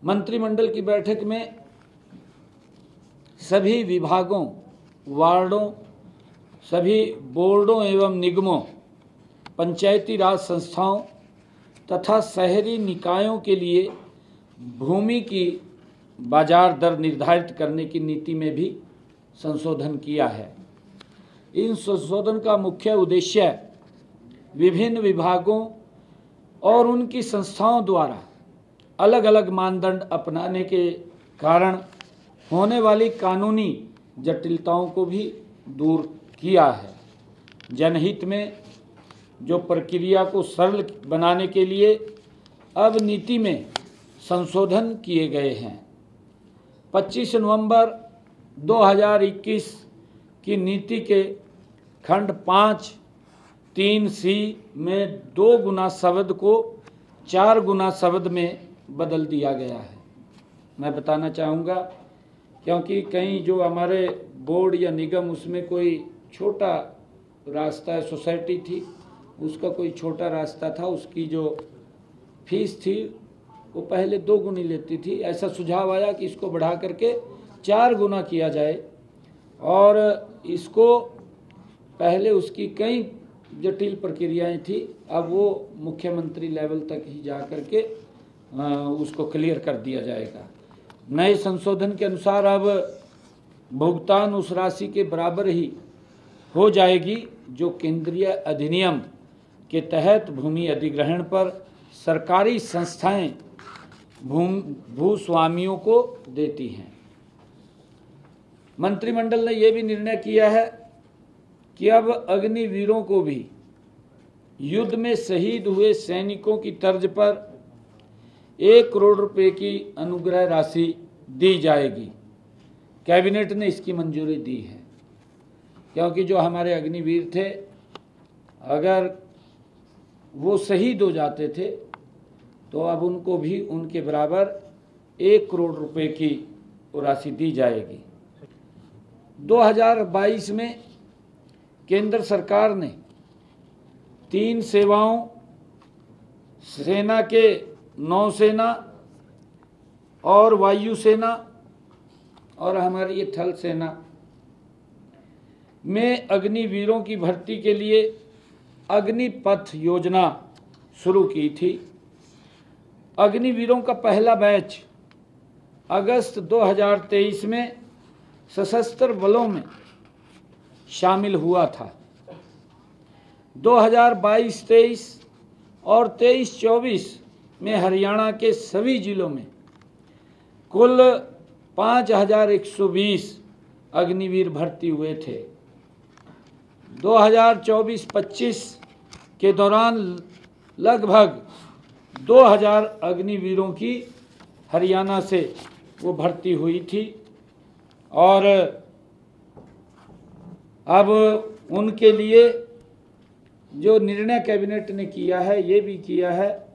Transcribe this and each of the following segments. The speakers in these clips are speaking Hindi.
मंत्रिमंडल की बैठक में सभी विभागों, वार्डों, सभी बोर्डों एवं निगमों, पंचायती राज संस्थाओं तथा शहरी निकायों के लिए भूमि की बाजार दर निर्धारित करने की नीति में भी संशोधन किया है। इन संशोधन का मुख्य उद्देश्य विभिन्न विभागों और उनकी संस्थाओं द्वारा अलग अलग मानदंड अपनाने के कारण होने वाली कानूनी जटिलताओं को भी दूर किया है। जनहित में जो प्रक्रिया को सरल बनाने के लिए अब नीति में संशोधन किए गए हैं। 25 नवंबर 2021 की नीति के खंड 5(3)(c) में 2 गुना शब्द को 4 गुना शब्द में बदल दिया गया है। मैं बताना चाहूँगा क्योंकि कहीं जो हमारे बोर्ड या निगम उसमें कोई छोटा रास्ता है, सोसाइटी थी, उसका कोई छोटा रास्ता था, उसकी जो फीस थी वो पहले 2 गुनी लेती थी। ऐसा सुझाव आया कि इसको बढ़ा करके 4 गुना किया जाए और इसको पहले उसकी कई जटिल प्रक्रियाएं थी, अब वो मुख्यमंत्री लेवल तक ही जा करके उसको क्लियर कर दिया जाएगा। नए संशोधन के अनुसार अब भुगतान उस राशि के बराबर ही हो जाएगी जो केंद्रीय अधिनियम के तहत भूमि अधिग्रहण पर सरकारी संस्थाएं भूस्वामियों को देती हैं। मंत्रिमंडल ने यह भी निर्णय किया है कि अब अग्निवीरों को भी युद्ध में शहीद हुए सैनिकों की तर्ज पर 1 करोड़ रुपए की अनुग्रह राशि दी जाएगी। कैबिनेट ने इसकी मंजूरी दी है क्योंकि जो हमारे अग्निवीर थे अगर वो शहीद हो जाते थे तो अब उनको भी उनके बराबर 1 करोड़ रुपए की राशि दी जाएगी। 2022 में केंद्र सरकार ने 3 सेवाओं, सेना के नौसेना और वायुसेना और हमारी ये थल सेना में अग्निवीरों की भर्ती के लिए अग्निपथ योजना शुरू की थी। अग्निवीरों का पहला बैच अगस्त 2023 में सशस्त्र बलों में शामिल हुआ था। 2022-23 और 23-24 में हरियाणा के सभी जिलों में कुल 5120 अग्निवीर भर्ती हुए थे। 2024-25 के दौरान लगभग 2000 अग्निवीरों की हरियाणा से वो भर्ती हुई थी और अब उनके लिए जो निर्णय कैबिनेट ने किया है ये भी किया है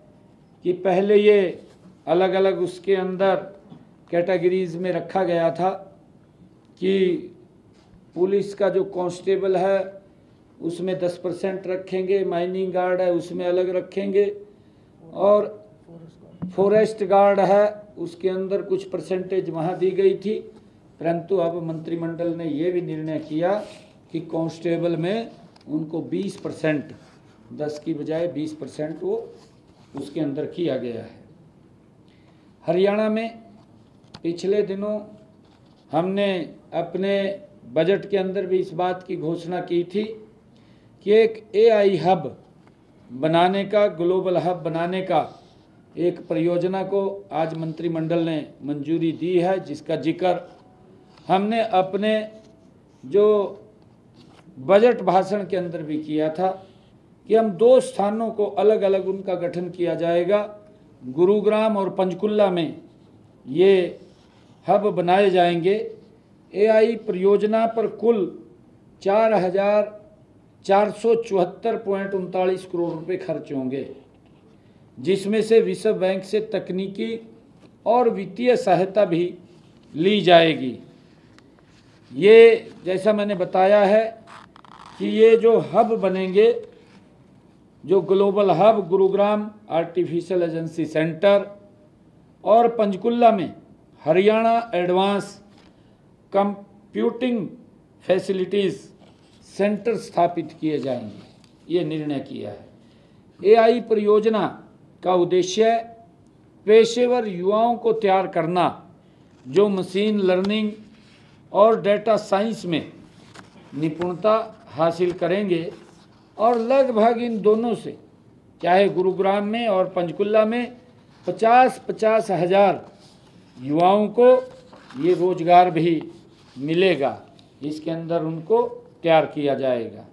कि पहले ये अलग अलग उसके अंदर कैटेगरीज में रखा गया था कि पुलिस का जो कांस्टेबल है उसमें 10% रखेंगे, माइनिंग गार्ड है उसमें अलग रखेंगे और फॉरेस्ट गार्ड है उसके अंदर कुछ परसेंटेज वहाँ दी गई थी। परंतु अब मंत्रिमंडल ने ये भी निर्णय किया कि कांस्टेबल में उनको 20%, 10 की बजाय 20% वो उसके अंदर किया गया है। हरियाणा में पिछले दिनों हमने अपने बजट के अंदर भी इस बात की घोषणा की थी कि एक AI हब बनाने का, ग्लोबल हब बनाने का एक परियोजना को आज मंत्रिमंडल ने मंजूरी दी है, जिसका जिक्र हमने अपने जो बजट भाषण के अंदर भी किया था कि हम 2 स्थानों को अलग अलग उनका गठन किया जाएगा। गुरुग्राम और पंचकुला में ये हब बनाए जाएंगे। AI परियोजना पर कुल 4,474.39 करोड़ रुपए खर्च होंगे, जिसमें से विश्व बैंक से तकनीकी और वित्तीय सहायता भी ली जाएगी। ये जैसा मैंने बताया है कि ये जो हब बनेंगे, जो global hub Gurugram artificial agency centre और पंचकुला में Haryana advance computing facilities centre स्थापित किए जाएंगे, ये निर्णय किया है। एआई परियोजना का उद्देश्य पेशेवर युवाओं को तैयार करना जो मशीन लर्निंग और डेटा साइंस में निपुणता हासिल करेंगे और लगभग इन दोनों से चाहे गुरुग्राम में और पंचकुला में 50-50 हज़ार युवाओं को ये रोजगार भी मिलेगा, इसके अंदर उनको तैयार किया जाएगा।